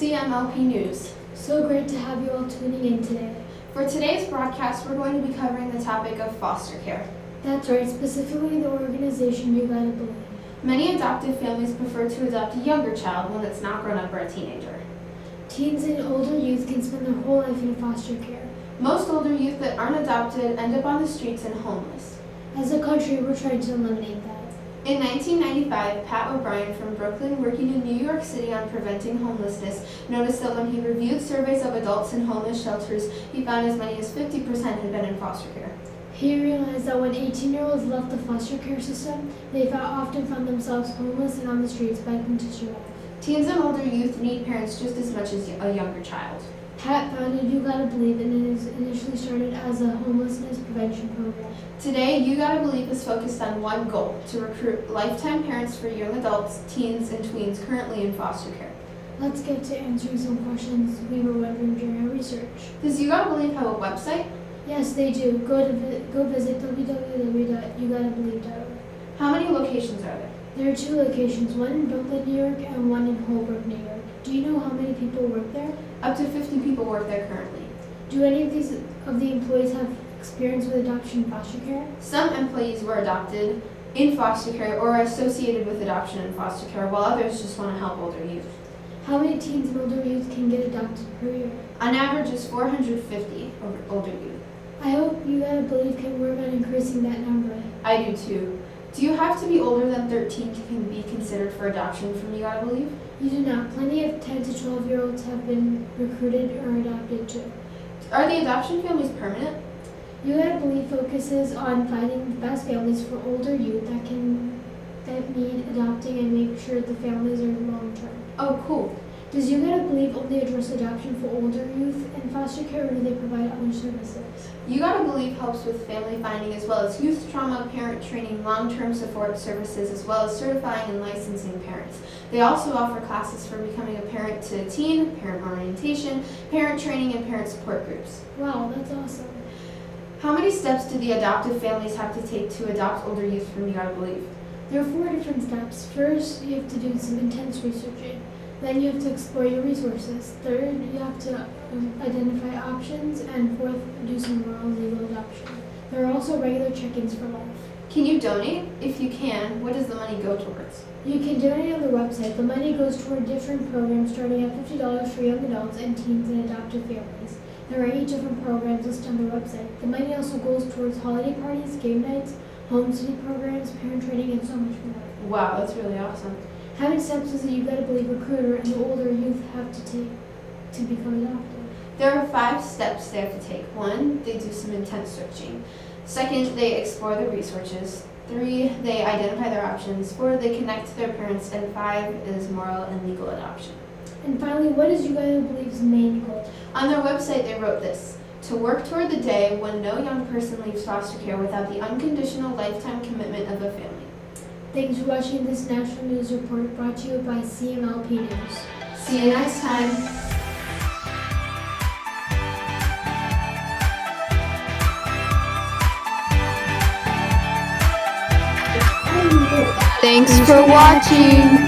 CMLP News. So great to have you all tuning in today. For today's broadcast, we're going to be covering the topic of foster care. That's right, specifically the organization You Gotta Believe. Many adoptive families prefer to adopt a younger child, one that's not grown up or a teenager. Teens and older youth can spend their whole life in foster care. Most older youth that aren't adopted end up on the streets and homeless. As a country, we're trying to eliminate that. In 1995, Pat O'Brien from Brooklyn, working in New York City on preventing homelessness, noticed that when he reviewed surveys of adults in homeless shelters, he found as many as 50% had been in foster care. He realized that when 18-year-olds left the foster care system, they often found themselves homeless and on the streets begging to survive. Teens and older youth need parents just as much as a younger child. Pat founded You Gotta Believe, and it is initially started as a homelessness prevention program. Today, You Gotta Believe is focused on one goal: to recruit lifetime parents for young adults, teens, and tweens currently in foster care. Let's get to answering some questions we were wondering during our research. Does You Gotta Believe have a website? Yes, they do. Go visit www.yougattabelieve.org. How many locations are there? There are 2 locations, one in Brooklyn, New York, and one in Holbrook, New York. Do you know how many people work there? Up to 50 people work there currently. Do any of the employees have experience with adoption and foster care? Some employees were adopted in foster care or are associated with adoption and foster care, while others just want to help older youth. How many teens and older youth can get adopted per year? On average is 450 older youth. I hope You Gotta Believe can work on increasing that number. I do too. Do you have to be older than 13 to be considered for adoption from You Gotta Believe? You do not. Plenty of 10 to 12-year-olds have been recruited or adopted too. Are the adoption families permanent? You Gotta Believe focuses on finding the best families for older youth that need adopting and make sure the families are long-term. Oh, cool. Does You Gotta Believe only address adoption for older youth in foster care, or do they provide other services? You Gotta Believe helps with family finding as well as youth trauma, parent training, long-term support services, as well as certifying and licensing parents. They also offer classes for becoming a parent to a teen, parent orientation, parent training, and parent support groups. Wow, that's awesome. How many steps do the adoptive families have to take to adopt older youth from You Gotta Believe? There are 4 different steps. First, you have to do some intense researching. Then you have to explore your resources. Third, you have to identify options. And fourth, do some rural legal adoption. There are also regular check-ins for life. Can you donate? If you can, what does the money go towards? You can donate on the website. The money goes toward different programs starting at $50 for young adults and teens and adoptive families. There are 8 different programs listed on the website. The money also goes towards holiday parties, game nights, home city programs, parent training, and so much more. Wow, that's really awesome. How many steps does a You Gotta Believe recruiter and the older youth have to take to become adopted? There are 5 steps they have to take. 1, they do some intense searching. 2nd, they explore the resources. 3, they identify their options. 4, they connect to their parents. And 5 is moral and legal adoption. And finally, what is You Gotta Believe's main goal? On their website, they wrote this: to work toward the day when no young person leaves foster care without the unconditional lifetime commitment of a family. Thanks for watching this National News Report brought to you by CMLP News. See you next time. Thanks for watching.